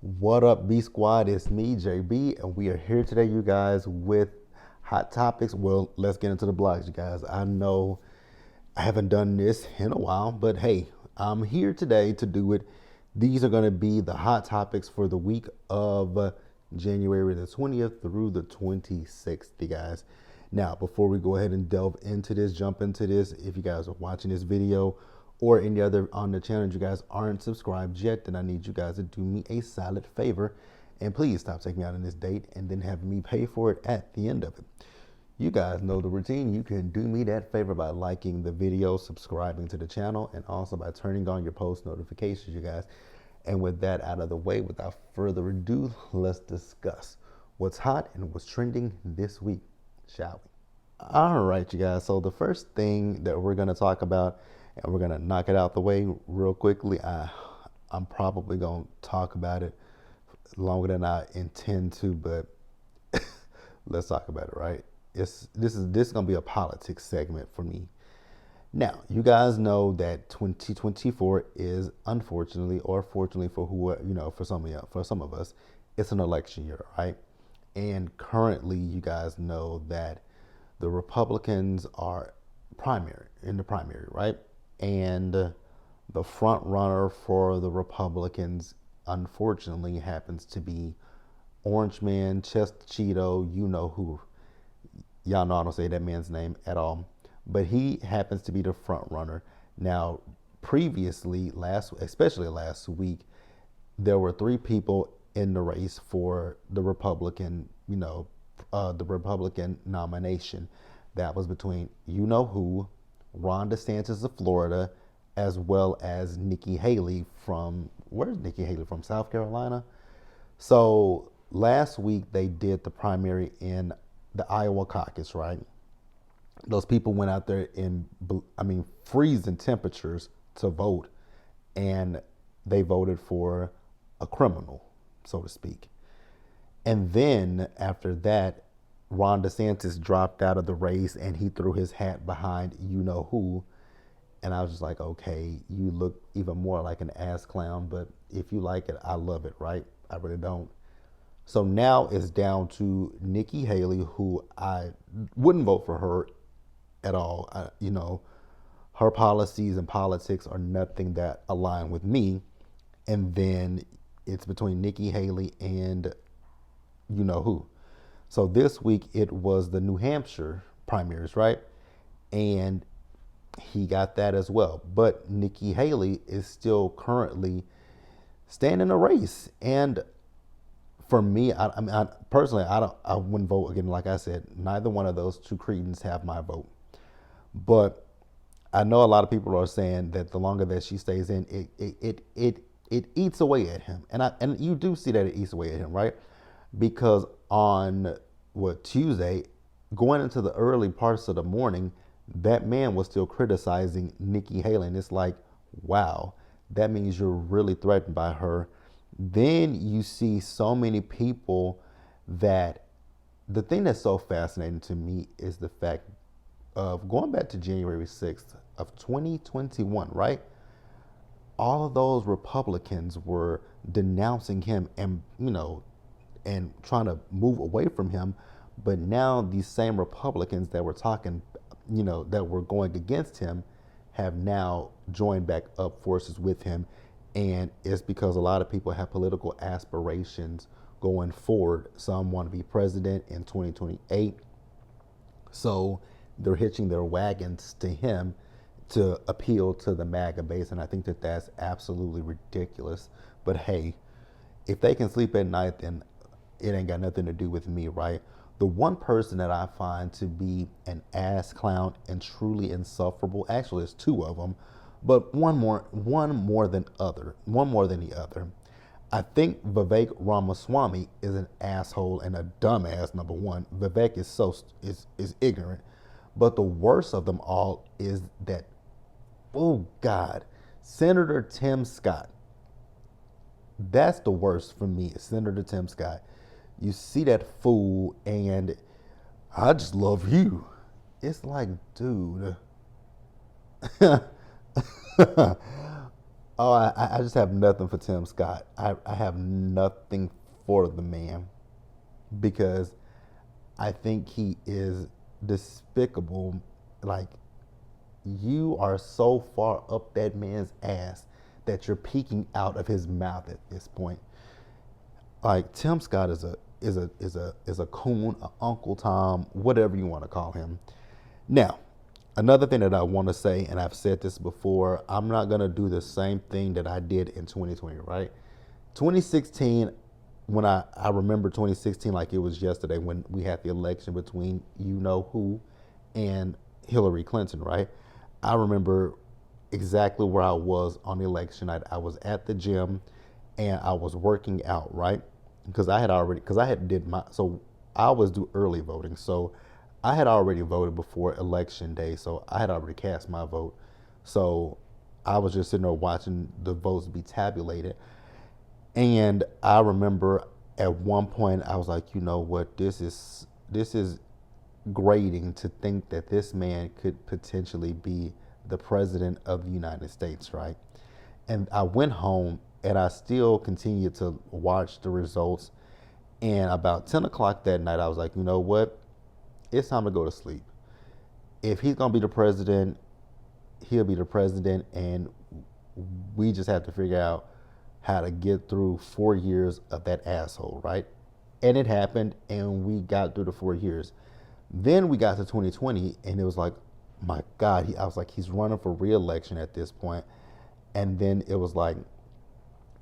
What up, B Squad? It's me, JB, and we are here today, you guys, with hot topics. Well, let's get into the blogs, you guys. I know I haven't done this in a while, but hey, I'm here today to do it. These are going to be the hot topics for the week of January the 20th through the 26th, you guys. Now, before we go ahead and delve into this, jump into this, if you guys are watching this video or any other on the channel, you guys aren't subscribed yet, then I need you guys to do me a solid favor and please stop taking me out on this date and then have me pay for it at the end of it. You guys know the routine. You can do me that favor by liking the video, subscribing to the channel, and also by turning on your post notifications, you guys. And with that out of the way, without further ado, let's discuss what's hot and what's trending this week, shall we? All right, you guys. So the first thing that we're going to talk about, and we're going to knock it out the way real quickly. I'm probably going to talk about it longer than I intend to, but let's talk about it, right? This is gonna be a politics segment for me. Now, you guys know that 2024 is unfortunately, or fortunately for who for some of us, it's an election year, right? And currently, you guys know that the Republicans are in the primary, right? And the front runner for the Republicans, unfortunately, happens to be Orange Man, Chest Cheeto, you know who. Y'all know I don't say that man's name at all, but he happens to be the front runner. Now, previously, especially last week, there were three people in the race for the Republican, the Republican nomination. That was between you know who, Ron DeSantis of Florida, as well as Nikki Haley from, where's Nikki Haley from? South Carolina. So last week they did the primary in the Iowa caucus, right? Those people went out there in, freezing temperatures to vote, and they voted for a criminal, so to speak. And then after that, Ron DeSantis dropped out of the race and he threw his hat behind you know who. And I was just like, okay, you look even more like an ass clown, but if you like it, I love it, right? I really don't. So now it's down to Nikki Haley, who I wouldn't vote for her at all. Her policies and politics are nothing that align with me. And then it's between Nikki Haley and you know who. So this week it was the New Hampshire primaries, right? And he got that as well. But Nikki Haley is still currently staying in the race. And for me, personally, I wouldn't vote again. Like I said, neither one of those two cretins have my vote. But I know a lot of people are saying that the longer that she stays in, it eats away at him, and you do see that it eats away at him, right? Because on Tuesday, going into the early parts of the morning, that man was still criticizing Nikki Haley, and it's like, wow, that means you're really threatened by her. Then you see so many people that the thing that's so fascinating to me is the fact of going back to January 6th of 2021, right? All of those Republicans were denouncing him and trying to move away from him. But now these same Republicans that were talking, that were going against him have now joined back up forces with him. And it's because a lot of people have political aspirations going forward. Some want to be president in 2028. So they're hitching their wagons to him to appeal to the MAGA base. And I think that that's absolutely ridiculous. But hey, if they can sleep at night, then it ain't got nothing to do with me, right? The one person that I find to be an ass clown and truly insufferable, actually, there's two of them, but one more than the other. I think Vivek Ramaswamy is an asshole and a dumbass. Number one, Vivek is ignorant, but the worst of them all is that, oh God, Senator Tim Scott. That's the worst for me, Senator Tim Scott. You see that fool, and I just love you. It's like, dude. Oh, I just have nothing for Tim Scott. I have nothing for the man because I think he is despicable. Like, you are so far up that man's ass that you're peeking out of his mouth at this point. Like, Tim Scott is a coon, a Uncle Tom, whatever you want to call him. Now, another thing that I want to say, and I've said this before, I'm not gonna do the same thing that I did in 2020. Right, 2016. When I remember 2016 like it was yesterday when we had the election between you know who and Hillary Clinton, right? I remember exactly where I was on the election night. I was at the gym and I was working out, right? Because I had did my so I always do early voting. So I had already voted before election day, so I had already cast my vote. So I was just sitting there watching the votes be tabulated. And I remember at one point I was like, you know what, this is grating to think that this man could potentially be the president of the United States, right? And I went home and I still continued to watch the results. And about 10 o'clock that night, I was like, you know what? It's time to go to sleep. If he's going to be the president, he'll be the president. And we just have to figure out how to get through 4 years of that asshole, right? And it happened, and we got through the 4 years. Then we got to 2020, and it was like, my God, I was like, he's running for re-election at this point. And then it was like,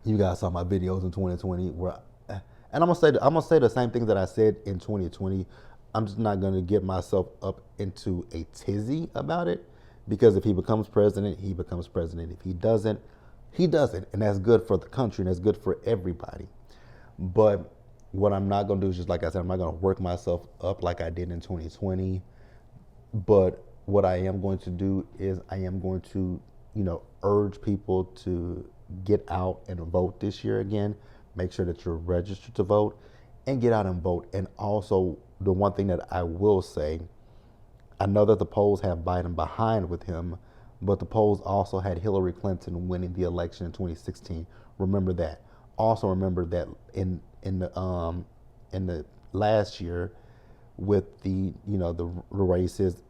you guys saw my videos in 2020 where, and I'm gonna say the same things that I said in 2020. I'm just not gonna get myself up into a tizzy about it because if he becomes president, he becomes president. If he doesn't, he doesn't, and that's good for the country and that's good for everybody. But what I'm not gonna do is just like I said, I'm not gonna work myself up like I did in 2020. But what I am going to do is I am going to, urge people to get out and vote this year again. Make sure that you're registered to vote and get out and vote. And also, the one thing that I will say, I know that the polls have Biden behind with him, but the polls also had Hillary Clinton winning the election in 2016. Remember that. Also remember that in the last year with the races,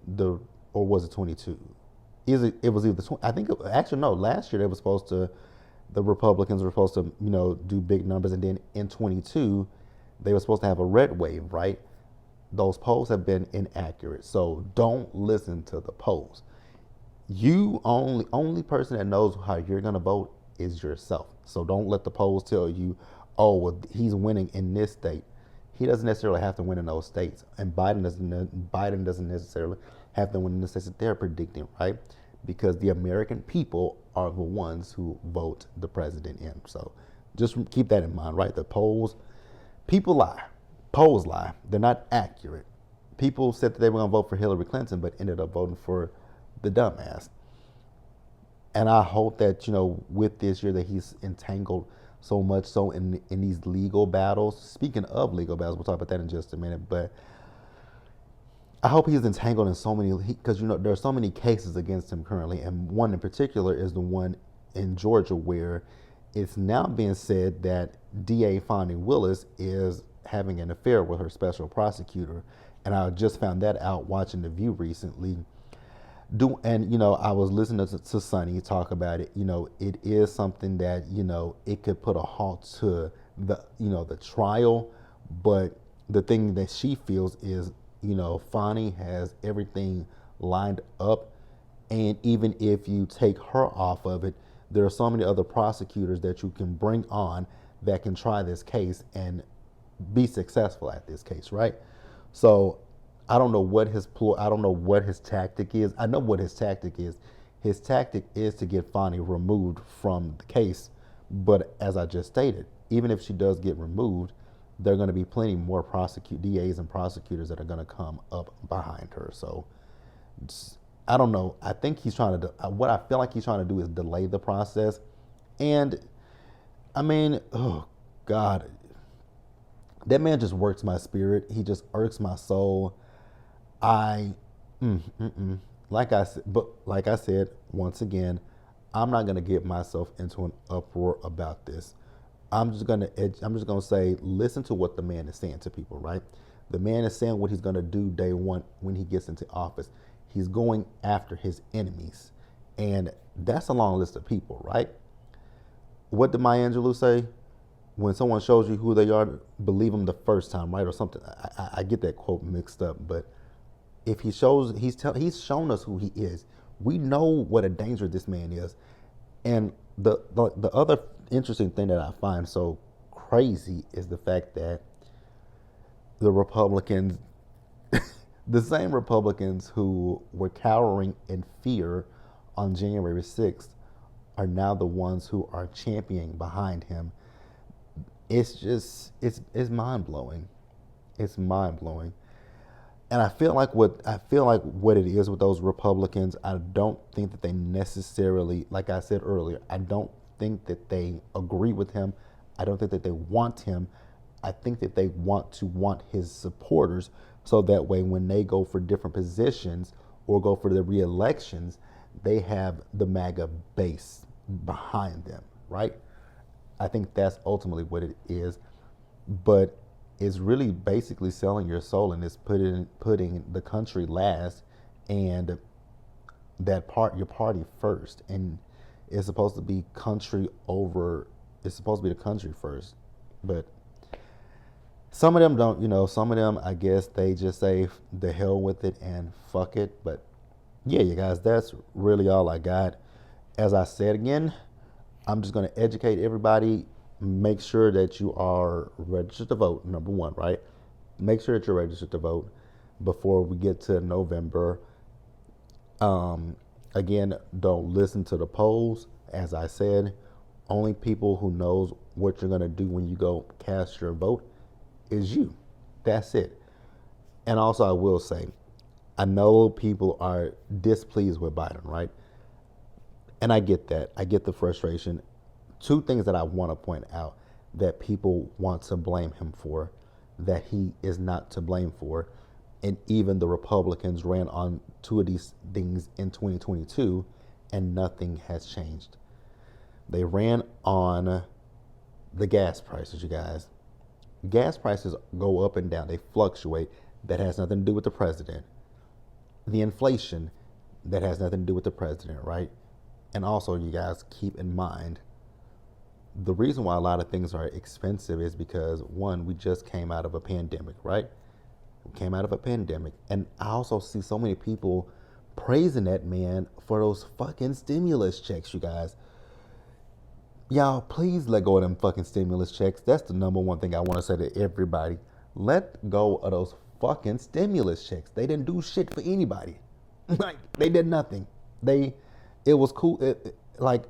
or was it 22? It was either I think actually no, last year the Republicans were supposed to do big numbers, and then in 22 they were supposed to have a red wave, right? Those polls have been inaccurate, so don't listen to the polls. You only person that knows how you're gonna vote is yourself. So don't let the polls tell you, oh, well, he's winning in this state. He doesn't necessarily have to win in those states, and Biden doesn't necessarily have to win in the states that they're predicting, right? Because the American people are the ones who vote the president in. So just keep that in mind, right? The polls, people lie. Polls lie. They're not accurate. People said that they were going to vote for Hillary Clinton, but ended up voting for the dumbass. And I hope that, with this year that he's entangled so much so in these legal battles. Speaking of legal battles, we'll talk about that in just a minute. But I hope he's entangled in so many, because there are so many cases against him currently, and one in particular is the one in Georgia where it's now being said that DA Fonnie Willis is having an affair with her special prosecutor, and I just found that out watching The View recently. I was listening to Sonny talk about it. It is something that it could put a halt to the trial, but the thing that she feels is Fonnie has everything lined up, and even if you take her off of it, there are so many other prosecutors that you can bring on that can try this case and be successful at this case, right? So I don't know what I don't know what his tactic is. I know what his tactic is. His tactic is to get Fonnie removed from the case. But as I just stated, even if she does get removed, there are going to be plenty more DAs and prosecutors that are going to come up behind her. So I don't know. I think he's trying to, what I feel like he's trying to do is delay the process. And I mean, oh God, that man just works my spirit. He just irks my soul. Like I said, once again, I'm not gonna get myself into an uproar about this. I'm just gonna say, listen to what the man is saying to people, right? The man is saying what he's gonna do day one when he gets into office. He's going after his enemies, and that's a long list of people, right? What did Maya Angelou say? When someone shows you who they are, believe them the first time, right, or something. I get that quote mixed up, but if he shows, he's shown us who he is. We know what a danger this man is, and the other interesting thing that I find so crazy is the fact that the Republicans, the same Republicans who were cowering in fear on January 6th, are now the ones who are championing behind him. It's just it's mind blowing. It's mind blowing. And I feel like what it is with those Republicans, I don't think that they necessarily, like I said earlier, I don't think that they agree with him. I don't think that they want him. I think that they want his supporters, so that way when they go for different positions or go for the re-elections, they have the MAGA base behind them, right? I think that's ultimately what it is. But it's really basically selling your soul, and it's putting the country last, and your party first. And it's supposed to be country over. It's supposed to be the country first, but some of them don't. Some of them, I guess, they just say the hell with it and fuck it. But yeah, you guys, that's really all I got. As I said again, I'm just going to educate everybody. Make sure that you are registered to vote, number one, right? Make sure that you're registered to vote before we get to November. Again, don't listen to the polls. As I said, only people who knows what you're going to do when you go cast your vote is you. That's it. And also, I will say, I know people are displeased with Biden, right? And I get that. I get the frustration. Two things that I want to point out that people want to blame him for, that he is not to blame for. And even the Republicans ran on two of these things in 2022, and nothing has changed. They ran on the gas prices, you guys. Gas prices go up and down, they fluctuate. That has nothing to do with the president. The inflation, that has nothing to do with the president, right? And also, you guys, keep in mind, the reason why a lot of things are expensive is because, one, we just came out of a pandemic, right? We came out of a pandemic. And I also see so many people praising that man for those fucking stimulus checks, you guys. Y'all, please let go of them fucking stimulus checks. That's the number one thing I want to say to everybody. Let go of those fucking stimulus checks. They didn't do shit for anybody. Like, they did nothing. It was cool. Like,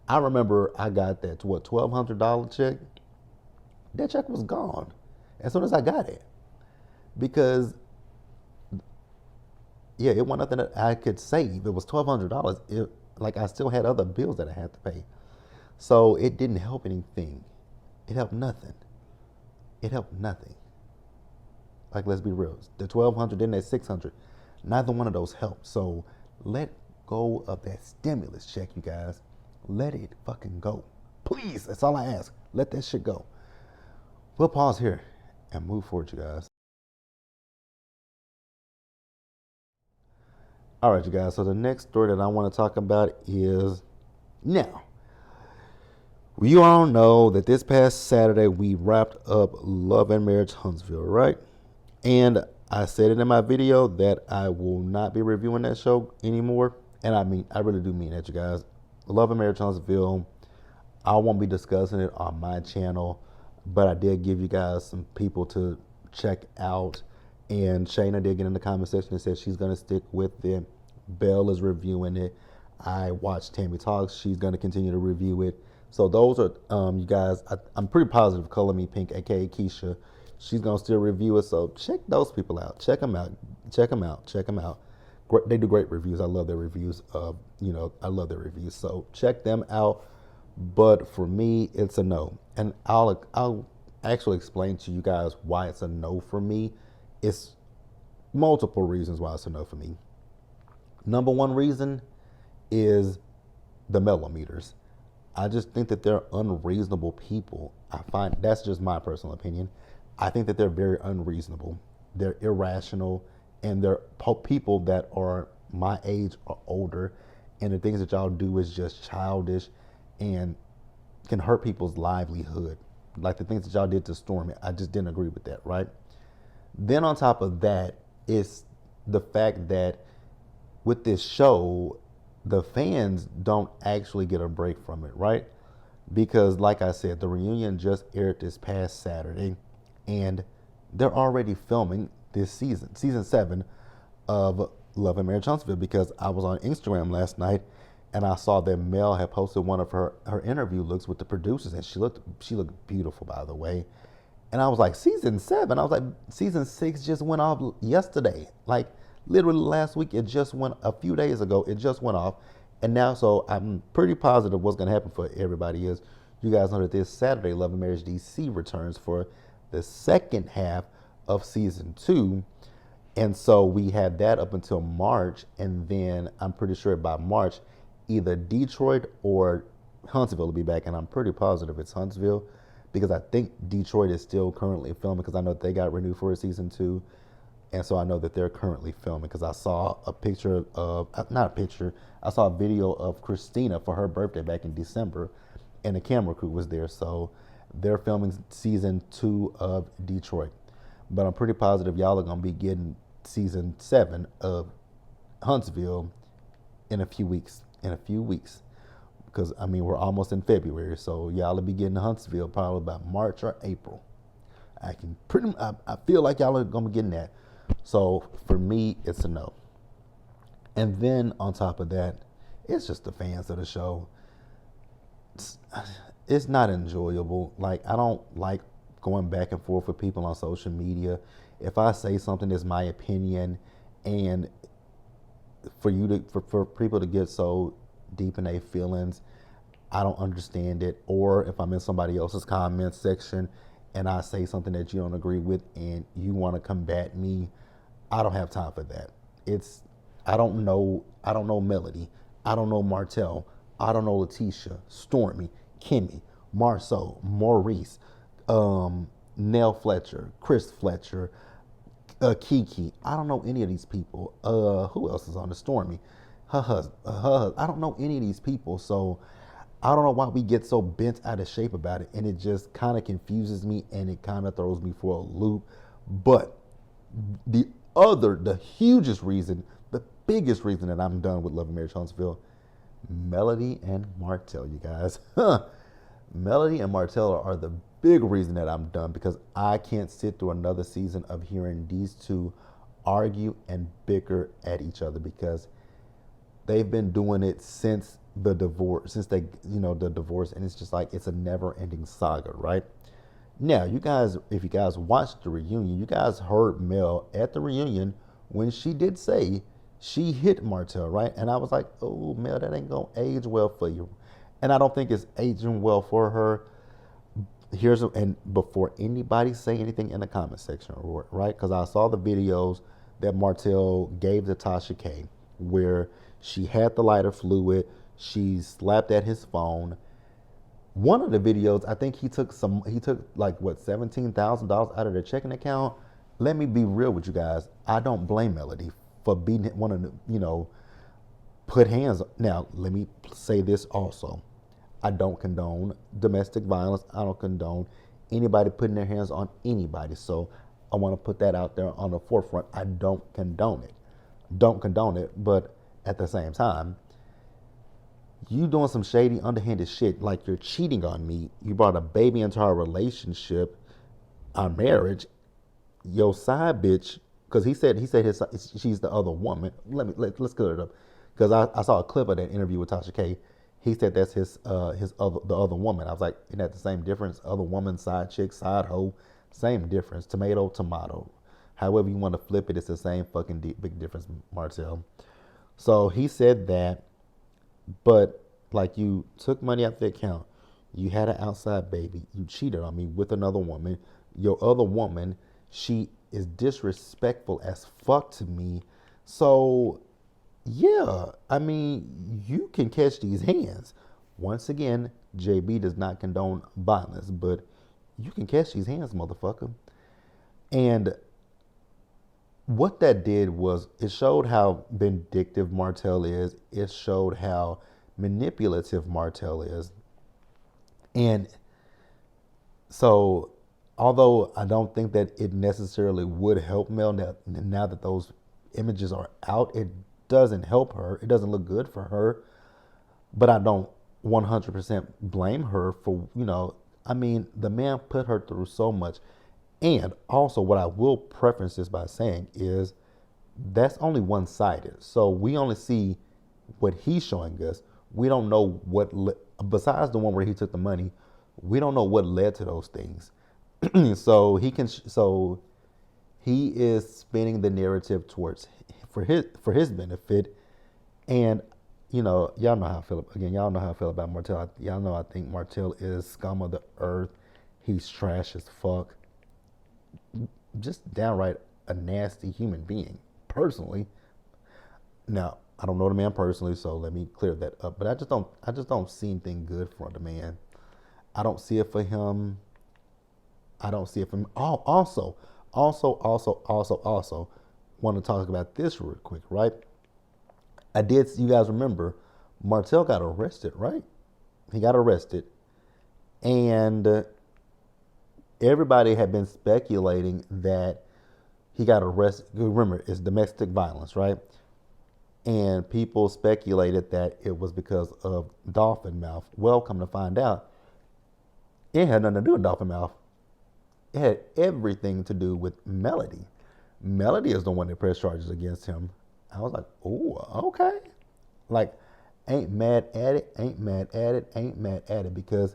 I remember I got that $1,200 check. That check was gone as soon as I got it, because yeah, it wasn't nothing that I could save. It was $1,200. Like, I still had other bills that I had to pay, so it didn't help anything. It helped nothing. It helped nothing. Like, let's be real. The 1,200, then that 600. Neither one of those helped. So let go of that stimulus check, you guys. Let it fucking go. Please, that's all I ask. Let that shit go. We'll pause here and move forward, you guys. All right, you guys. So the next story that I want to talk about is, now, you all know that this past Saturday we wrapped up Love and Marriage Huntsville, right? And I said it in my video that I will not be reviewing that show anymore. And I really do mean that, you guys. Love and Marriage Huntsville, I won't be discussing it on my channel, but I did give you guys some people to check out. And Shayna did get in the comment section and said she's going to stick with it. Belle is reviewing it. I watched Tammy Talks. She's going to continue to review it. So those are, you guys, I'm pretty positive Color Me Pink, aka Keisha, she's going to still review it. So check those people out. Check them out. Check them out. Check them out. They do great reviews. I love their reviews. I love their reviews. So check them out. But for me, it's a no. And I'll actually explain to you guys why it's a no for me. It's multiple reasons why it's a no for me. Number one reason is the millimeters. I just think that they're unreasonable people. I find that's just my personal opinion. I think that they're very unreasonable. They're irrational, and they're people that are my age or older, and the things that y'all do is just childish and can hurt people's livelihood. Like the things that y'all did to Stormy, I just didn't agree with that, right? Then on top of that, it's the fact that with this show, the fans don't actually get a break from it, right? Because, like I said, the reunion just aired this past Saturday, and they're already filming this season 7 of Love and Marriage Huntsville. Because I was on Instagram last night, and I saw that Mel had posted one of her interview looks with the producers, and she looked beautiful, by the way. And I was like, season 7? I was like, season 6 just went off yesterday. Like, literally last week, it just went, a few days ago, it just went off. And now, so I'm pretty positive what's going to happen for everybody is, you guys know that this Saturday, Love and Marriage DC returns for the second half of season 2. And so we had that up until March. And then I'm pretty sure by March, either Detroit or Huntsville will be back. And I'm pretty positive it's Huntsville, because I think Detroit is still currently filming, because I know they got renewed for a season 2. And so I know that they're currently filming, because I saw a picture of, not a picture, I saw a video of Christina for her birthday back in December, and the camera crew was there. So they're filming season 2 of Detroit. But I'm pretty positive y'all are going to be getting season 7 of Huntsville in a few weeks. Because, I mean, we're almost in February, so y'all will be getting Huntsville probably about March or April. I feel like y'all are going to be getting that. So for me, it's a no. And then on top of that, it's just the fans of the show. It's not enjoyable. Like, I don't like going back and forth with people on social media. If I say something that's my opinion, and for people to get so deep in their feelings, I don't understand it. Or if I'm in somebody else's comment section and I say something that you don't agree with and you want to combat me, I don't have time for that. I don't know Melody. I don't know Martell. I don't know Letitia, Stormy, Kimmy, Marceau, Maurice, Nell Fletcher, Chris Fletcher, Kiki. I don't know any of these people. Who else is on the Stormy? Her husband. I don't know any of these people. So I don't know why we get so bent out of shape about it. And it just kind of confuses me, and it kind of throws me for a loop. But the hugest reason, the biggest reason that I'm done with Love and Marriage Huntsville, Melody and Martell, you guys. Melody and Martell are the big reason that I'm done, because I can't sit through another season of hearing these two argue and bicker at each other, because they've been doing it since the divorce, the divorce, and it's just like, it's a never-ending saga, right? Now, you guys, if you guys watched the reunion, you guys heard Mel at the reunion when she did say she hit Martell, right? And I was like, oh, Mel, that ain't gonna age well for you. And I don't think it's aging well for her. And before anybody say anything in the comment section, right? Because I saw the videos that Martell gave to Tasha K, where she had the lighter fluid, she slapped at his phone. One of the videos, I think he took like what, $17,000 out of their checking account. Let me be real with you guys. I don't blame Melody for wanting to, put hands. Now, let me say this also. I don't condone domestic violence. I don't condone anybody putting their hands on anybody. So I want to put that out there on the forefront. I don't condone it. But at the same time, you doing some shady, underhanded shit, like you're cheating on me. You brought a baby into our relationship, our marriage. Your side bitch, because he said she's the other woman. Let's clear it up, because I saw a clip of that interview with Tasha K. He said that's the other woman. I was like, isn't that the same difference? Other woman, side chick, side hoe, same difference. Tomato, tomato. However you want to flip it, it's the same fucking big difference, Martell. So he said that. But like, you took money out the account, you had an outside baby, you cheated on me with another woman. Your other woman, she is disrespectful as fuck to me. So Yeah, I mean, you can catch these hands. Once again, JB does not condone violence, but you can catch these hands, motherfucker. And what that did was it showed how vindictive Martell is. It showed how manipulative Martell is. And so, although I don't think that it necessarily would help Mel now that those images are out, it doesn't help her. It doesn't look good for her. But I don't 100% blame her for, I mean, the man put her through so much. And also, what I will preference this by saying is that's only one sided. So we only see what he's showing us. We don't know besides the one where he took the money, we don't know what led to those things. So he is spinning the narrative towards for his benefit. And y'all know how I feel. Again, y'all know how I feel about Martell. Y'all know I think Martell is scum of the earth. He's trash as fuck. Just downright a nasty human being. Personally, now I don't know the man personally, so let me clear that up. But I just don't see anything good for the man. I don't see it for him. I don't see it for him. Oh, also, want to talk about this real quick, right? You guys remember, Martell got arrested, right? He got arrested, and everybody had been speculating that he got arrested. Remember, it's domestic violence, right? And people speculated that it was because of Dolphin Mouth. Well, come to find out, it had nothing to do with Dolphin Mouth. It had everything to do with Melody. Melody is the one that pressed charges against him. I was like, oh, okay. Like, ain't mad at it, ain't mad at it, ain't mad at it, because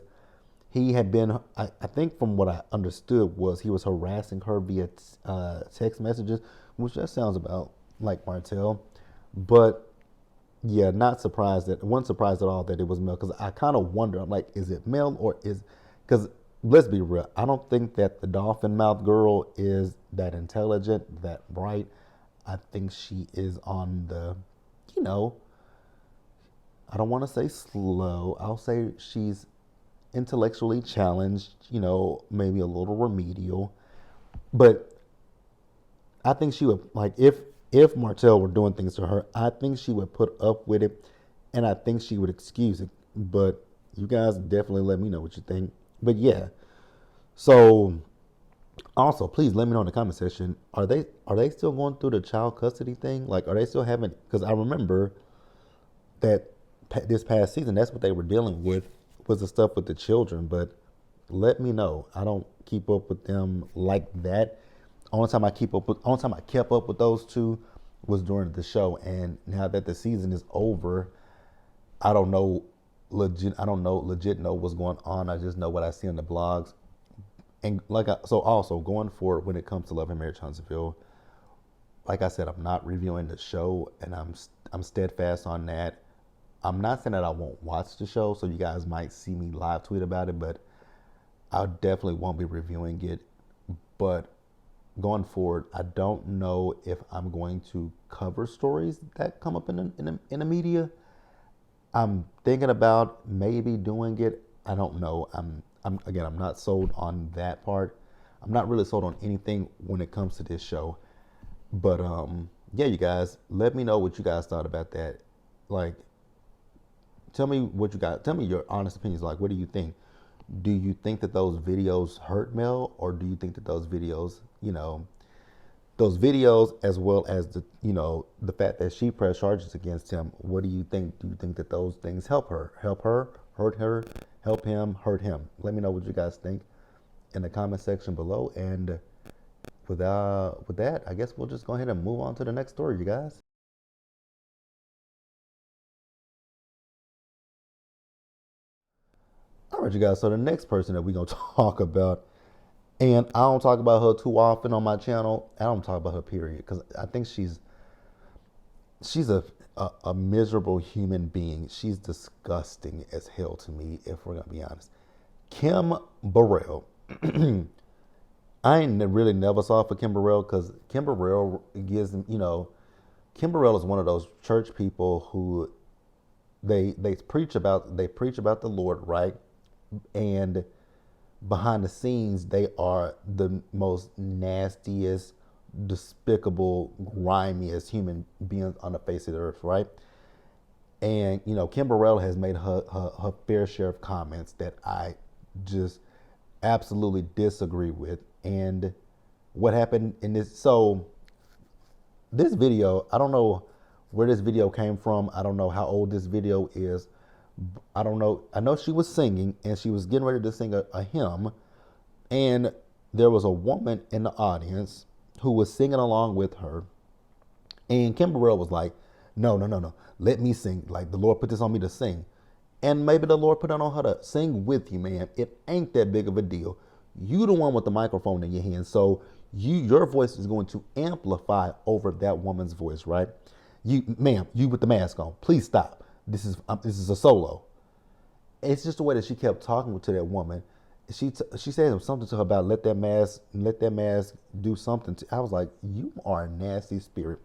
he had been, I think from what I understood was he was harassing her via text messages, which that sounds about like Martell. But yeah, not surprised that, wasn't surprised at all that it was Mel, because I kind of wonder, I'm like, is it Mel or because let's be real, I don't think that the dolphin mouth girl is that intelligent, that bright. I think she is on the, you know, I don't want to say slow. I'll say she's intellectually challenged, maybe a little remedial. But I think she would, like, if Martell were doing things to her, I think she would put up with it, and I think she would excuse it. But you guys definitely let me know what you think. But yeah, so also please let me know in the comment section. Are they still going through the child custody thing? Like, are they still having? Because I remember that this past season, that's what they were dealing with, was the stuff with the children. But let me know. I don't keep up with them like that. Only time I kept up with those two was during the show, and now that the season is over, I don't know legit know what's going on. I just know what I see on the blogs. And so also going forward when it comes to Love and Marriage Huntsville, like I said, I'm not reviewing the show, and I'm steadfast on that. I'm not saying that I won't watch the show, so you guys might see me live tweet about it, but I definitely won't be reviewing it. But going forward, I don't know if I'm going to cover stories that come up in the media. I'm thinking about maybe doing it. I don't know. I'm not sold on that part. I'm not really sold on anything when it comes to this show. But yeah, you guys, let me know what you guys thought about that. Like, tell me what you got. Tell me your honest opinions. Like, what do you think? Do you think that those videos hurt Mel, or do you think that those videos, as well as the fact that she pressed charges against him, what do you think? Do you think that those things help her, hurt her, help him, hurt him? Let me know what you guys think in the comment section below. And with that, I guess we'll just go ahead and move on to the next story, you guys. All right, you guys. So the next person that we're gonna talk about, and I don't talk about her too often on my channel. I don't talk about her period, because I think she's a miserable human being. She's disgusting as hell to me, if we're gonna be honest. Kim Burrell. I ain't really never saw for Kim Burrell, because Kim Burrell Kim Burrell is one of those church people who they preach about the Lord, right? And behind the scenes, they are the most nastiest, despicable, grimiest human beings on the face of the earth, right? And Kim Burrell has made her fair share of comments that I just absolutely disagree with. And what happened in this? So this video, I don't know where this video came from. I don't know how old this video is. I don't know. I know she was singing and she was getting ready to sing a hymn, and there was a woman in the audience who was singing along with her. And Kim Burrell was like, no, no, no, no. Let me sing. Like, the Lord put this on me to sing. And maybe the Lord put it on her to sing with you, man. It ain't that big of a deal. You the one with the microphone in your hand. So your voice is going to amplify over that woman's voice, right? You, ma'am, you with the mask on. Please stop. This is a solo. It's just the way that she kept talking to that woman. She said something to her about let that mask do something to. I was like, you are a nasty spirit.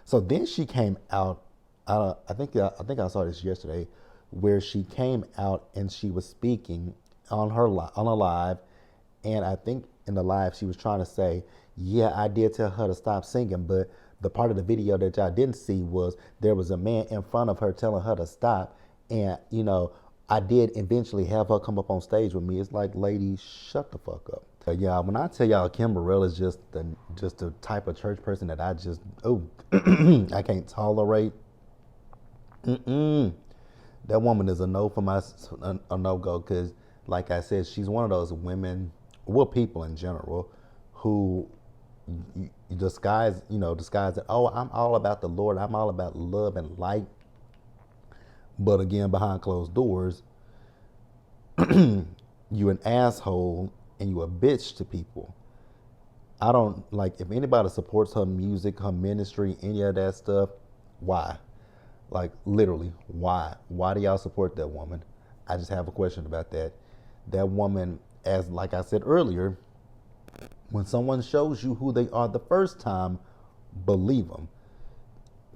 So then she came out. I think I saw this yesterday, where she came out and she was speaking on a live, and I think in the live she was trying to say, yeah, I did tell her to stop singing, but the part of the video that y'all didn't see was there was a man in front of her telling her to stop, and I did eventually have her come up on stage with me. It's like, lady, shut the fuck up. Yeah, when I tell y'all Kim Burrell is just the type of church person that I just I can't tolerate. That woman is a no for a no go, because, like I said, she's one of those women, well, people in general, who disguise that, oh, I'm all about the Lord, I'm all about love and light, but again, behind closed doors, you an asshole and you a bitch to people. I don't like, if anybody supports her music, her ministry, any of that stuff, why? Like, literally, why? Why do y'all support that woman? I just have a question about that. That woman, as like I said earlier, when someone shows you who they are the first time, believe them.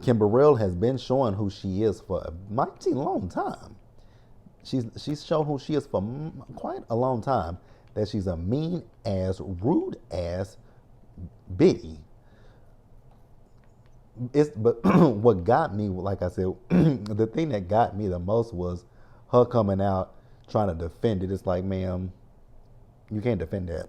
Kim Burrell has been showing who she is for a mighty long time. She's shown who she is for quite a long time. That she's a mean ass, rude ass bitty. But what got me, like I said, the thing that got me the most was her coming out trying to defend it. It's like, ma'am, you can't defend that.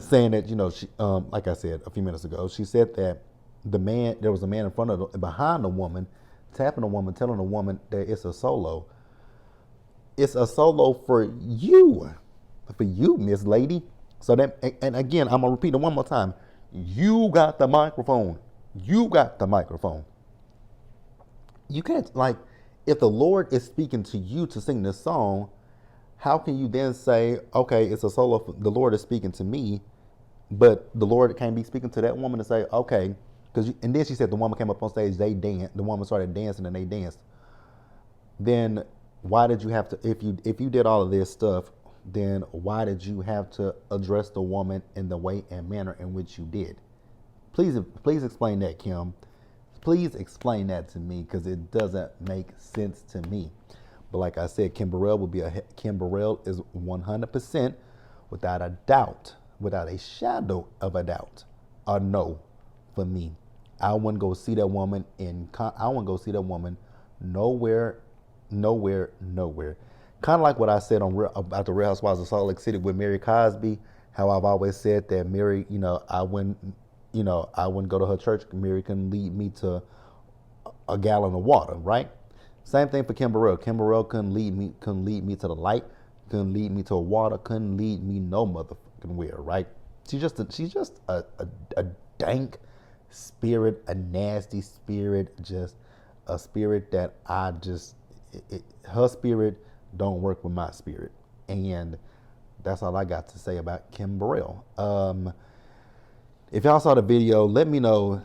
Saying that, she, like I said a few minutes ago, she said that there was a man in front of behind the woman, tapping the woman, telling the woman that it's a solo. It's a solo for you, Miss Lady. So that, and again, I'm gonna repeat it one more time. You got the microphone. You got the microphone. You can't, like, if the Lord is speaking to you to sing this song, how can you then say, okay, it's a solo, the Lord is speaking to me, but the Lord can't be speaking to that woman to say, okay, and then she said the woman came up on stage, they danced, the woman started dancing and they danced. Then why did you have to, if you did all of this stuff, then why did you have to address the woman in the way and manner in which you did? Please explain that, Kim. Please explain that to me, because it doesn't make sense to me. But like I said, Kim Burrell is 100%, without a doubt, without a shadow of a doubt, a no for me. I wouldn't go see that woman nowhere. Kind of like what I said about the Real Housewives of Salt Lake City with Mary Cosby. How I've always said that Mary, I wouldn't go to her church. Mary couldn't lead me to a gallon of water, right? Same thing for Kim Burrell. Kim Burrell couldn't lead me to the light, couldn't lead me to water, couldn't lead me no motherfucking where, right? She's just a dank spirit, a nasty spirit, just a spirit that her spirit don't work with my spirit. And that's all I got to say about Kim Burrell. If y'all saw the video, let me know,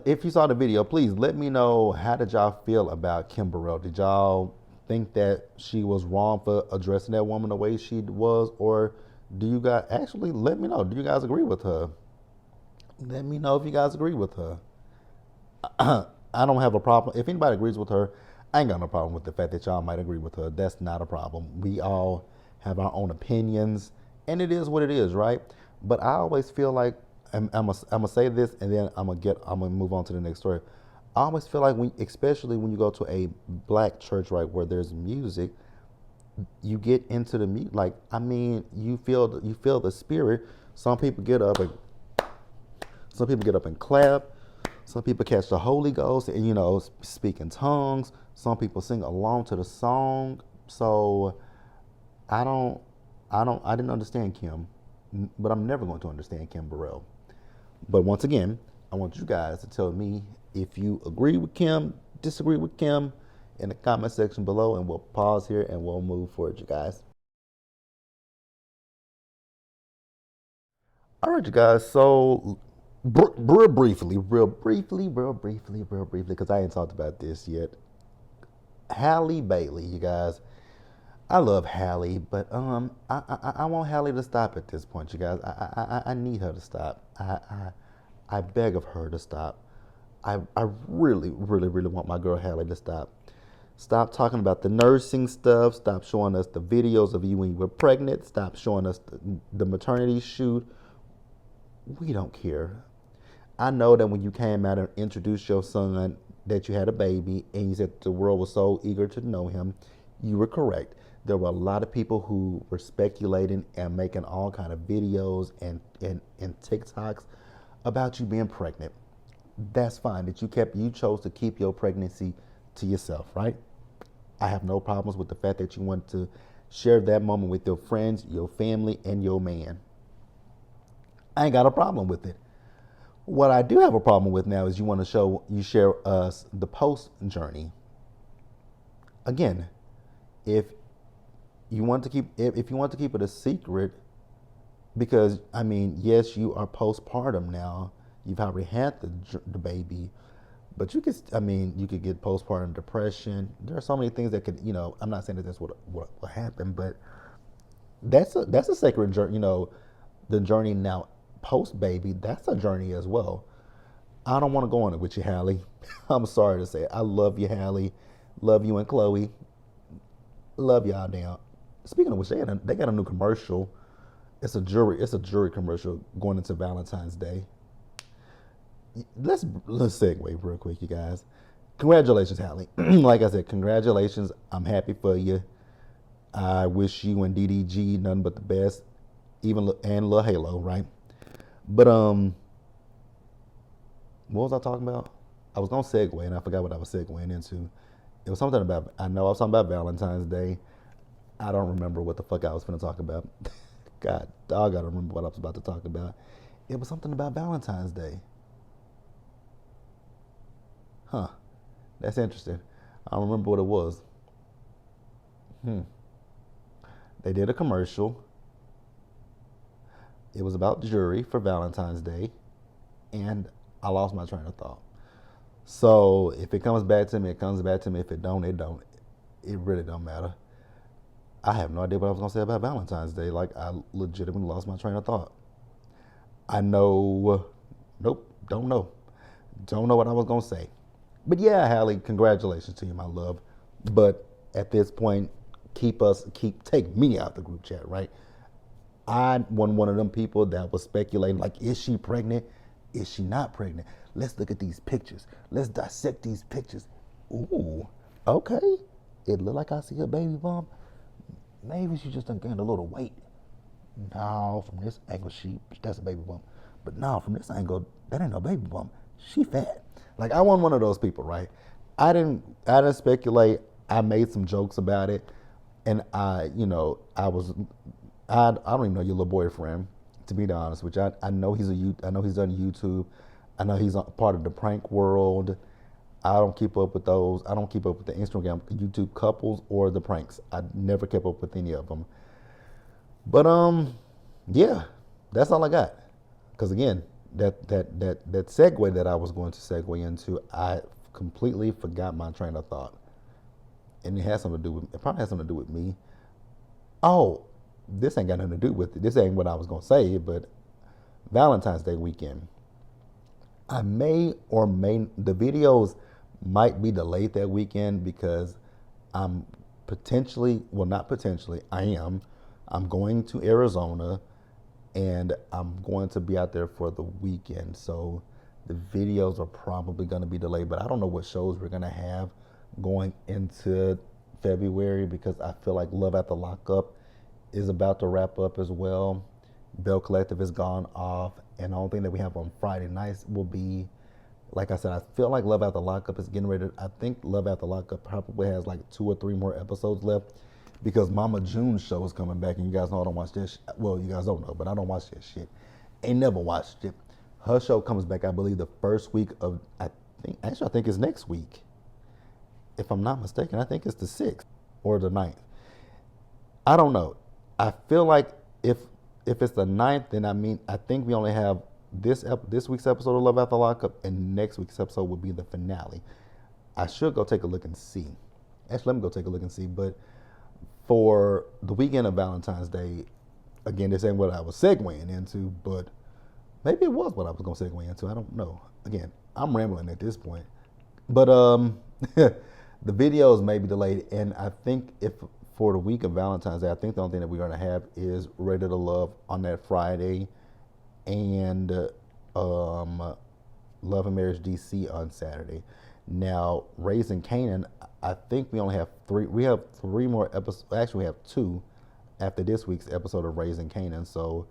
if you saw the video, please let me know, how did y'all feel about Kim Burrell? Did y'all think that she was wrong for addressing that woman the way she was? Or do you guys, actually let me know, do you guys agree with her? Let me know if you guys agree with her. I don't have a problem. If anybody agrees with her, I ain't got no problem with the fact that y'all might agree with her. That's not a problem. We all have our own opinions, and it is what it is, right? But I always feel like I'm gonna say this, and then I'm gonna move on to the next story. I always feel like especially when you go to a black church, right, where there's music, you get into the music. Like, I mean, you feel the spirit. Some people get up and some people get up and clap. Some people catch the Holy Ghost and, speak in tongues. Some people sing along to the song. So I don't, I didn't understand Kim, but I'm never going to understand Kim Burrell. But once again, I want you guys to tell me if you agree with Kim, disagree with Kim in the comment section below, and we'll pause here and we'll move forward, you guys. All right, you guys. So, real briefly, because I ain't talked about this yet. Halle Bailey, you guys. I love Halle, but I want Halle to stop at this point, you guys. I need her to stop. I beg of her to stop. I really want my girl Halle to stop. Stop talking about the nursing stuff. Stop showing us the videos of you when you were pregnant. Stop showing us the maternity shoot. We don't care. I know that when you came out and introduced your son that you had a baby and you said the world was so eager to know him, you were correct. There were a lot of people who were speculating and making all kind of videos and TikToks about you being pregnant. That's fine. You chose to keep your pregnancy to yourself, right? I have no problems with the fact that you want to share that moment with your friends, your family, and your man. I ain't got a problem with it. What I do have a problem with now is you share us the post journey. Again, if if you want to keep it a secret, because I mean, yes, you are postpartum now. You've already had the baby, but you could get postpartum depression. There are so many things that could, I'm not saying that that's what happened, but that's a sacred journey. The journey now post baby, that's a journey as well. I don't want to go on it with you, Halle. I'm sorry to say it. I love you, Halle. Love you and Chloe. Love y'all now. Speaking of which, they got a new commercial. It's a jury commercial going into Valentine's Day. Let's segue real quick, you guys. Congratulations, Halle. Like I said, congratulations. I'm happy for you. I wish you and DDG nothing but the best, and Lil Halo, right? But what was I talking about? I was gonna segue and I forgot what I was segueing into. It was something about I know I was talking about Valentine's Day. I don't remember what the fuck I was gonna talk about. God, dog, I don't remember what I was about to talk about. It was something about Valentine's Day. Huh. That's interesting. I don't remember what it was. Hmm. They did a commercial. It was about jury for Valentine's Day, and I lost my train of thought. So if it comes back to me, it comes back to me. If it don't, it don't. It really don't matter. I have no idea what I was gonna say about Valentine's Day. Like, I legitimately lost my train of thought. I know. Nope. Don't know. Don't know what I was gonna say. But yeah, Halle, congratulations to you, my love. But at this point, take me out the group chat, right? I wasn't one of them people that was speculating, like, is she pregnant? Is she not pregnant? Let's look at these pictures. Let's dissect these pictures. Ooh, okay. It look like I see a baby bump. Maybe she just done gained a little weight. No, from this angle, that's a baby bump. But no, from this angle, that ain't no baby bump. She fat. Like, I wasn't one of those people, right? I didn't speculate. I made some jokes about it, and I don't even know your little boyfriend, to be honest with you. I know I know he's on YouTube. I know he's a part of the prank world. I don't keep up with those. I don't keep up with the Instagram, YouTube couples or the pranks. I never kept up with any of them. But yeah, that's all I got. Because again, that segue that I was going to segue into, I completely forgot my train of thought, and it probably has something to do with me. Oh, this ain't got nothing to do with it. This ain't what I was gonna say, but Valentine's Day weekend. I may or may the videos might be delayed that weekend because I'm potentially, well, not potentially, I'm going to Arizona and I'm going to be out there for the weekend. So the videos are probably going to be delayed, but I don't know what shows we're going to have going into February because I feel like Love at the Lockup is about to wrap up as well. Bell Collective has gone off, and the only thing that we have on Friday nights will be, like I said, I feel like Love After Lockup is getting ready. I think Love After Lockup probably has like 2 or 3 more episodes left because Mama June's show is coming back, and you guys know I don't watch this. Well, you guys don't know, but I don't watch this shit. Ain't never watched it. Her show comes back, I believe, the first week of, I think it's next week. If I'm not mistaken, I think it's the 6th or the 9th. I don't know. I feel like if it's the 9th, then I think we only have this week's episode of Love After Lockup, and next week's episode will be the finale. I should go take a look and see. Actually, let me go take a look and see. But for the weekend of Valentine's Day, again, this ain't what I was segueing into, but maybe it was what I was going to segue into. I don't know. Again, I'm rambling at this point. But the videos may be delayed, and I think if for the week of Valentine's Day, I think the only thing that we're going to have is Ready to Love on that Friday, and Love and Marriage DC on Saturday. Now, Raising Canaan, I think we only have 3. We have 3 more episodes. Actually, we have 2 after this week's episode of Raising Canaan. So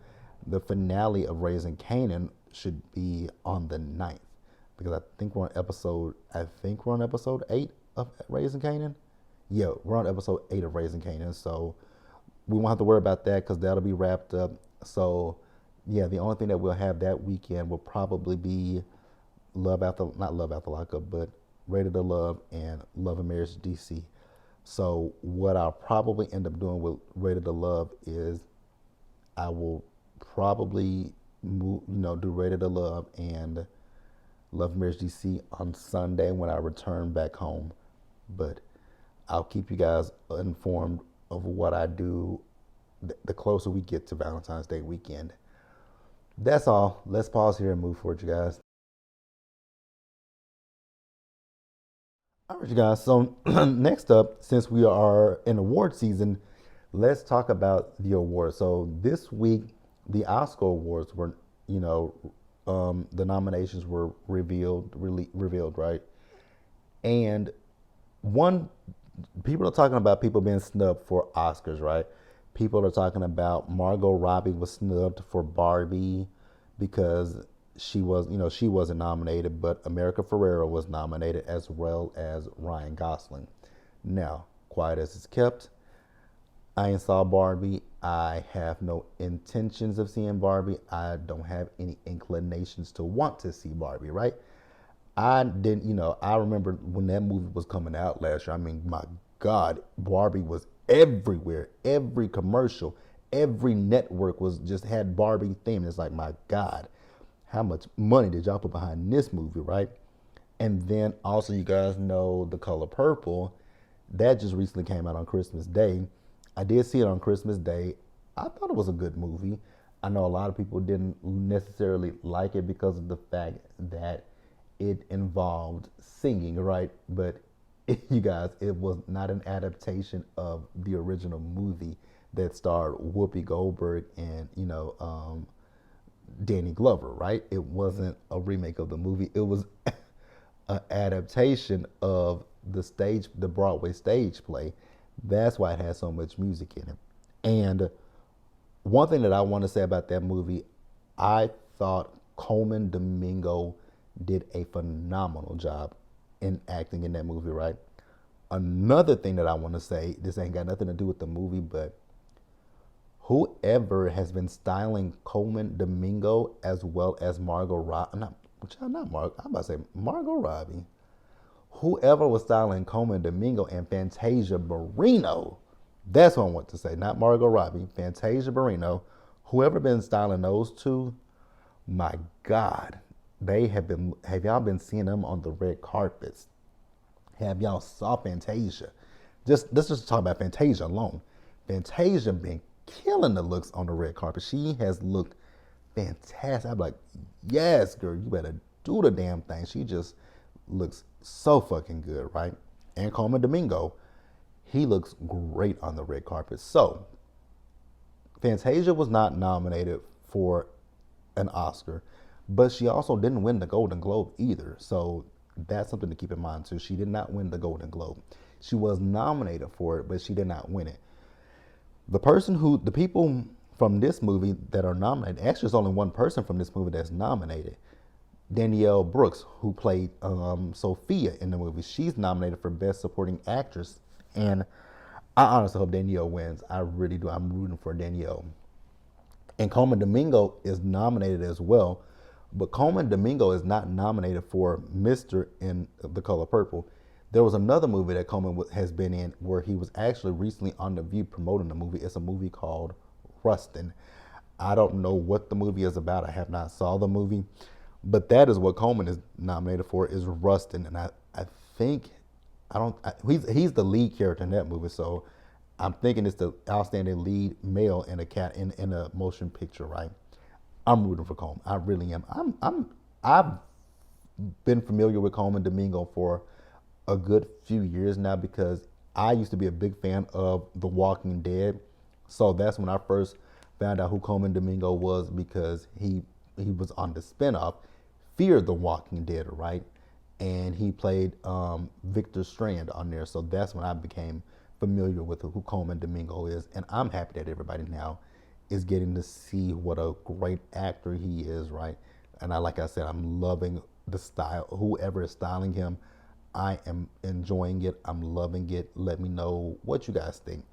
the finale of Raising Canaan should be on the 9th because I think we're on episode 8 of Raising Canaan. Yeah, we're on episode 8 of Raising Canaan. So we won't have to worry about that because that'll be wrapped up. So yeah, the only thing that we'll have that weekend will probably be not Love After Lockup, but Ready to Love and Love and Marriage DC. So what I'll probably end up doing with Ready to Love is I will probably do Ready to Love and Love and Marriage DC on Sunday when I return back home. But I'll keep you guys informed of what I do the closer we get to Valentine's Day weekend. That's all. Let's pause here and move forward, you guys. All right, you guys. So next up, since we are in award season, let's talk about the awards. So this week, the Oscar awards were, the nominations were revealed, right? And people are talking about people being snubbed for Oscars, right? People are talking about Margot Robbie was snubbed for Barbie because she wasn't nominated, but America Ferrera was nominated as well as Ryan Gosling. Now, quiet as it's kept, I ain't saw Barbie. I have no intentions of seeing Barbie. I don't have any inclinations to want to see Barbie, right? I didn't, I remember when that movie was coming out last year. I mean, my God, Barbie was everywhere. Every commercial, every network had Barbie theme. It's like, my God, how much money did y'all put behind this movie, right? And then also, you guys know The Color Purple. That just recently came out on Christmas Day. I did see it on Christmas Day. I thought it was a good movie. I know a lot of people didn't necessarily like it because of the fact that it involved singing, right? But you guys, it was not an adaptation of the original movie that starred Whoopi Goldberg and Danny Glover, right? It wasn't a remake of the movie. It was an adaptation of the Broadway stage play. That's why it has so much music in it. And one thing that I want to say about that movie, I thought Coleman Domingo did a phenomenal job in acting in that movie, right? Another thing that I want to say, this ain't got nothing to do with the movie, but whoever has been styling Coleman Domingo as well as Margot Robbie, I'm about to say Margot Robbie. Whoever was styling Coleman Domingo and Fantasia Barrino, that's what I want to say, not Margot Robbie, Fantasia Barrino. Whoever been styling those two, my God, have y'all been seeing them on the red carpets? Have y'all saw Fantasia? Let's just talk about Fantasia alone. Fantasia been killing the looks on the red carpet. She has looked fantastic. I'm like, yes, girl, you better do the damn thing. She just looks so fucking good, right? And Coleman Domingo, he looks great on the red carpet. So, Fantasia was not nominated for an Oscar, but she also didn't win the Golden Globe either. So that's something to keep in mind too. She did not win the Golden Globe. She was nominated for it, but she did not win it. The people from this movie that are nominated, actually, there's only one person from this movie that's nominated. Danielle Brooks, who played Sophia in the movie, she's nominated for Best Supporting Actress, and I honestly hope Danielle wins. I really do. I'm rooting for Danielle. And Coleman Domingo is nominated as well, but Coleman Domingo is not nominated for Mr. in The Color Purple. There was another movie that Coleman has been in where he was actually recently on The View promoting the movie. It's a movie called Rustin. I don't know what the movie is about. I have not saw the movie, but that is what Coleman is nominated for, is Rustin. And I think he's the lead character in that movie, so I'm thinking it's the outstanding lead male in a motion picture, right? I'm rooting for Coleman. I really am. I've been familiar with Coleman Domingo for a good few years now because I used to be a big fan of The Walking Dead. So that's when I first found out who Coleman Domingo was, because he was on the spinoff Fear the Walking Dead, right? And he played Victor Strand on there. So that's when I became familiar with who Coleman Domingo is. And I'm happy that everybody now is getting to see what a great actor he is, right? And like I said, I'm loving the style. Whoever is styling him, I am enjoying it. I'm loving it. Let me know what you guys think.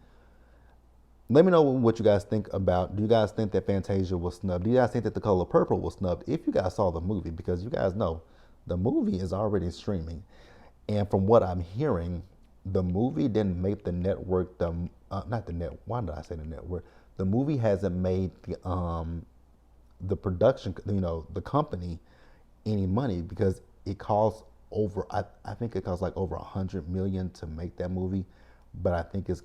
Let me know what you guys think about. Do you guys think that Fantasia was snubbed? Do you guys think that The Color Purple was snubbed? If you guys saw the movie, because you guys know the movie is already streaming. And from what I'm hearing, the movie didn't make the network, not the net, why did I say the network? The movie hasn't made the production, the company any money, because it costs over, I think it costs like over $100 million to make that movie, but I think it's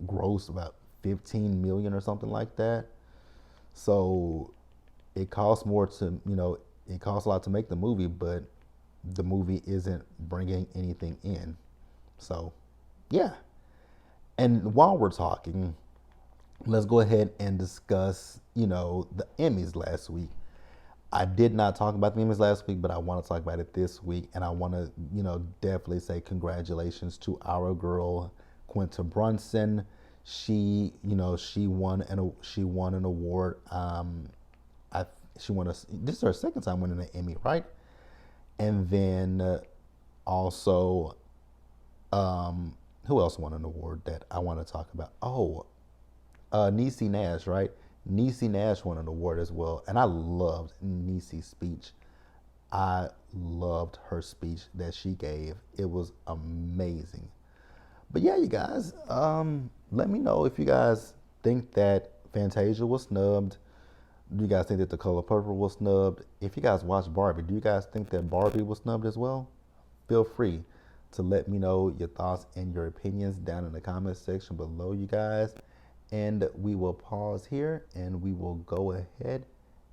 gross about 15 million or something like that. So it costs more to, it costs a lot to make the movie, but the movie isn't bringing anything in. So, yeah. And while we're talking, let's go ahead and discuss, the Emmys last week. I did not talk about the Emmys last week, but I want to talk about it this week. And I want to, definitely say congratulations to our girl, Quinta Brunson. She won an award. This is her second time winning an Emmy, right? And then also, who else won an award that I want to talk about? Oh, Niecy Nash, right? Niecy Nash won an award as well, and I loved Niecy's speech. I loved her speech that she gave. It was amazing. But yeah, you guys, let me know if you guys think that Fantasia was snubbed. Do you guys think that The Color Purple was snubbed? If you guys watch Barbie, do you guys think that Barbie was snubbed as well? Feel free to let me know your thoughts and your opinions down in the comment section below, you guys. And we will pause here and we will go ahead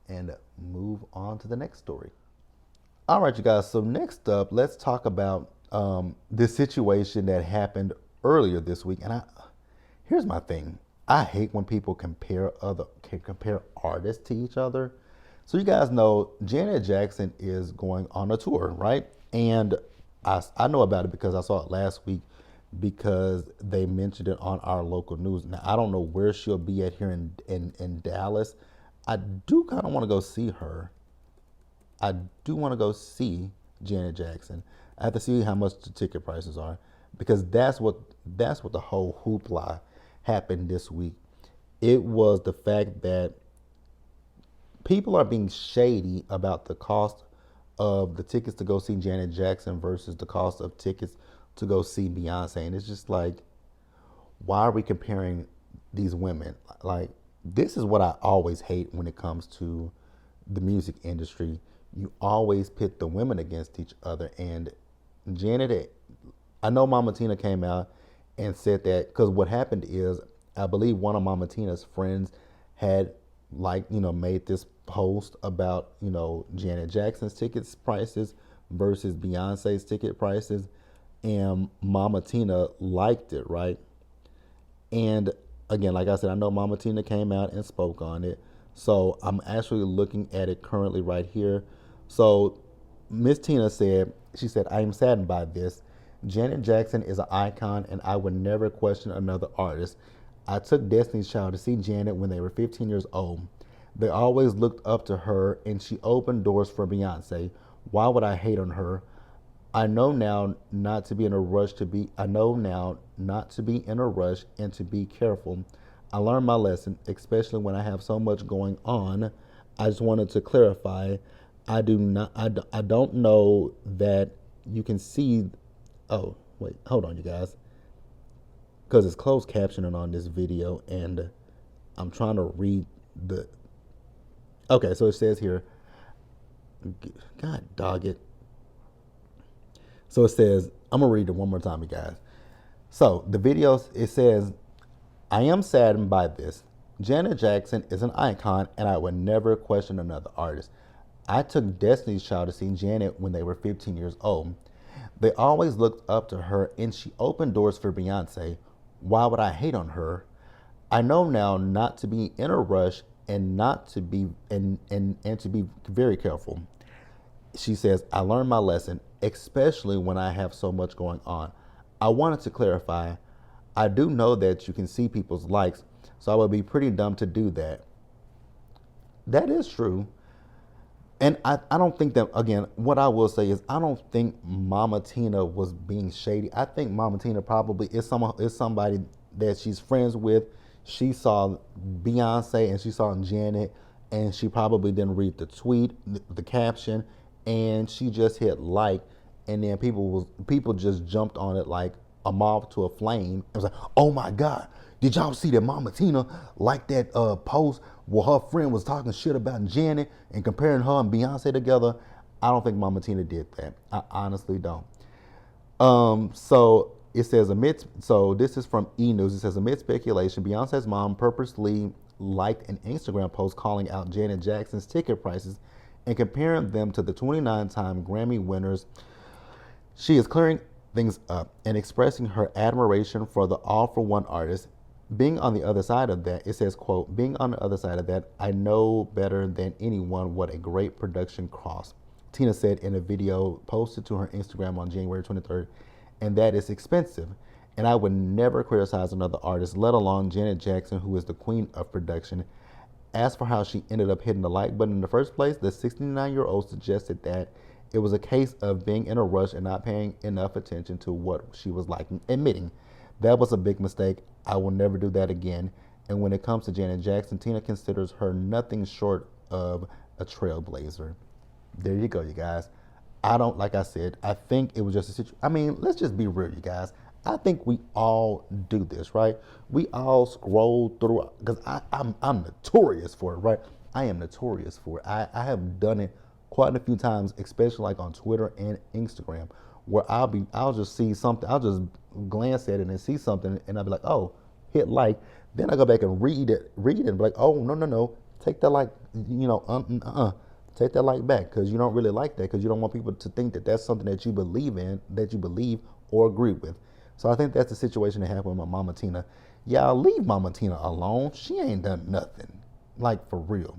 and move on to the next story. All right, you guys. So next up, let's talk about this situation that happened earlier this week. And here's my thing. I hate when people compare artists to each other. So you guys know Janet Jackson is going on a tour, right? And I know about it because I saw it last week, because they mentioned it on our local news. Now, I don't know where she'll be at here in Dallas. I do kind of want to go see her. I do want to go see Janet Jackson. I have to see how much the ticket prices are, because that's what the whole hoopla happened this week. It was the fact that people are being shady about the cost of the tickets to go see Janet Jackson versus the cost of tickets to go see Beyonce. And it's just like, why are we comparing these women? Like, this is what I always hate when it comes to the music industry. You always pit the women against each other. And Janet, I know Mama Tina came out and said that, because what happened is, I believe one of Mama Tina's friends had made this post about, Janet Jackson's tickets prices versus Beyonce's ticket prices, and Mama Tina liked it, right? And again, like I said, I know Mama Tina came out and spoke on it. So I'm actually looking at it currently right here. So Miss Tina said, she said, I am saddened by this. Janet Jackson is an icon and I would never question another artist. I took Destiny's Child to see Janet when they were 15 years old. They always looked up to her and she opened doors for Beyonce. Why would I hate on her? I know now not to be in a rush to be I know now not to be in a rush and to be careful. I learned my lesson, especially when I have so much going on. I just wanted to clarify. I don't know that you can see. Oh, wait, hold on, you guys. Because it's closed captioning on this video and I'm trying to read the. Okay, so it says here, God dog it. So it says, I'm going to read it one more time, you guys. So the video, it says, I am saddened by this. Janet Jackson is an icon and I would never question another artist. I took Destiny's Child to see Janet when they were 15 years old. They always looked up to her and she opened doors for Beyonce. Why would I hate on her? I know now not to be in a rush and not to be and to be very careful. She says, I learned my lesson, especially when I have so much going on. I wanted to clarify, I do know that you can see people's likes, so I would be pretty dumb to do that. That is true. And I don't think that, again, what I will say is I don't think Mama Tina was being shady. I think Mama Tina probably is somebody that she's friends with. She saw Beyonce and she saw Janet and she probably didn't read the tweet, the caption, and she just hit like, and then people just jumped on it like a moth to a flame. It was like, oh my God, did y'all see that Mama Tina liked that post where her friend was talking shit about Janet and comparing her and Beyonce together? I don't think Mama Tina did that. I honestly don't. So it says so this is from E! News. It says amid speculation, Beyonce's mom purposely liked an Instagram post calling out Janet Jackson's ticket prices and comparing them to the 29-time Grammy winners. She is clearing things up and expressing her admiration for the all-for-one artist. Being on the other side of that, it says, quote, being on the other side of that, I know better than anyone what a great production costs. Tina said in a video posted to her Instagram on January 23rd, and that is expensive. And I would never criticize another artist, let alone Janet Jackson, who is the queen of production. As for how she ended up hitting the like button in the first place, the 69-year-old suggested that it was a case of being in a rush and not paying enough attention to what she was liking, admitting that was a big mistake. I will never do that again. And when it comes to Janet Jackson, Tina considers her nothing short of a trailblazer. There you go, you guys. Like I said, I think it was just a situation. I mean, let's just be real, you guys. I think we all do this, right? We all scroll through, because I'm notorious for it, right? I am notorious for it. I have done it quite a few times, especially like on Twitter and Instagram, where I'll just see something, I'll just glance at it and see something, and I'll be like, oh, hit like. Then I go back and read it, and be like, oh, no, take that like, take that like back, because you don't really like that, because you don't want people to think that that's something that you believe in, that you believe or agree with. So I think that's the situation that happened with Mama Tina. Y'all leave Mama Tina alone. She ain't done nothing, like for real.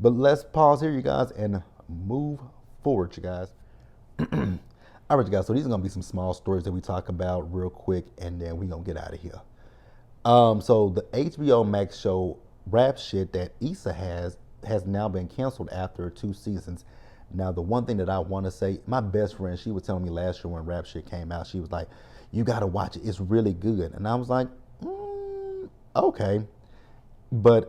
But let's pause here, you guys, and move forward, you guys. All right, you guys, so these are going to be some small stories that we talk about real quick, and then we're going to get out of here. So the HBO Max show Rap Shit that Issa has now been canceled after 2 seasons. Now, the one thing that I want to say, my best friend, she was telling me last year when Rap Shit came out, she was like, you got to watch it. It's really good. And I was like, okay. And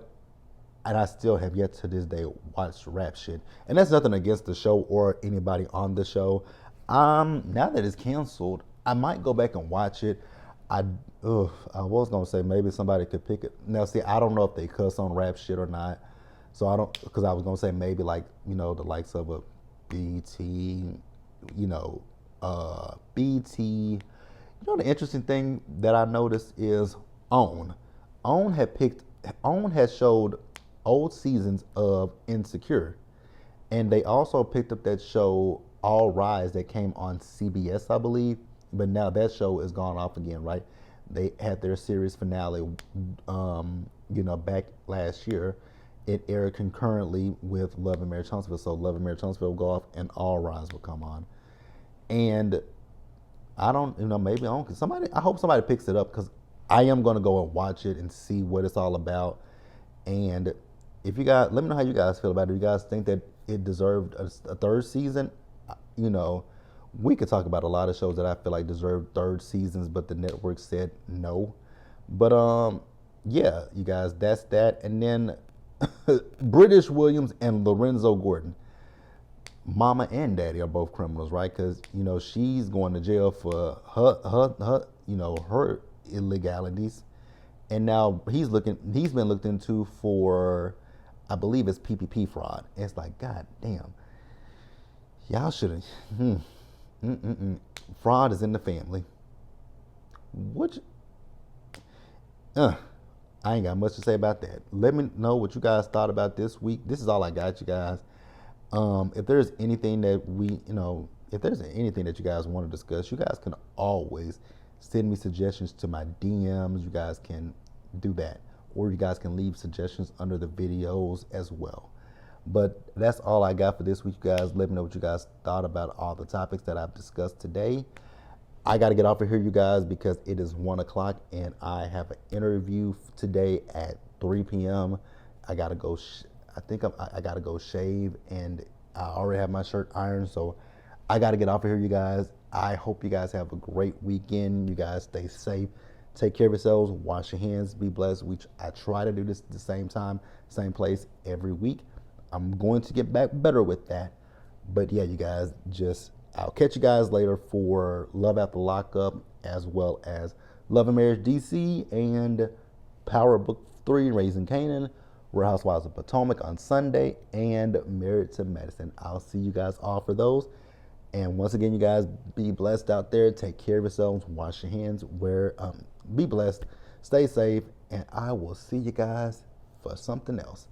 I still have yet to this day watched Rap Shit. And that's nothing against the show or anybody on the show. Now that it's canceled, I might go back and watch it. I was gonna say maybe somebody could pick it. Now, see, I don't know if they cuss on Rap Shit or not. So I don't, because I was gonna say maybe like, the likes of a BT, BT. The interesting thing that I noticed is OWN. OWN has showed old seasons of Insecure. And they also picked up that show All Rise that came on CBS, I believe. But now that show is gone off again, right? They had their series finale, back last year. It aired concurrently with Love and Marriage Huntsville. So Love and Marriage Huntsville will go off and All Rise will come on. And I don't, maybe I don't. Somebody, I hope somebody picks it up because I am going to go and watch it and see what it's all about. And if you guys, let me know how you guys feel about it. If you guys think that it deserved a third season, you know, we could talk about a lot of shows that I feel like deserved third seasons, but the network said no. But yeah, you guys, that's that. And then British Williams and Lorenzo Gordon, mama and daddy are both criminals, right? Because she's going to jail for her illegalities, and now he's been looked into for, I believe it's PPP fraud. And it's like, God damn, y'all shouldn't. Fraud is in the family. What? I ain't got much to say about that. Let me know what you guys thought about this week. This is all I got, you guys. If there's anything that if there's anything that you guys want to discuss, you guys can always send me suggestions to my DMs. You guys can do that, or you guys can leave suggestions under the videos as well. But that's all I got for this week, you guys. Let me know what you guys thought about all the topics that I've discussed today. I got to get off of here, you guys, because it is 1 o'clock and I have an interview today at 3 p.m. I got to go. I got to go shave, and I already have my shirt ironed, so I got to get off of here, you guys. I hope you guys have a great weekend. You guys stay safe. Take care of yourselves. Wash your hands. Be blessed. I try to do this at the same time, same place every week. I'm going to get back better with that. But yeah, you guys, I'll catch you guys later for Love After Lockup, as well as Love and Marriage DC and Power Book 3, Raising Canaan, Real Housewives of Potomac on Sunday, and Married to Medicine. I'll see you guys all for those. And once again, you guys, be blessed out there. Take care of yourselves. Wash your hands. Be blessed. Stay safe. And I will see you guys for something else.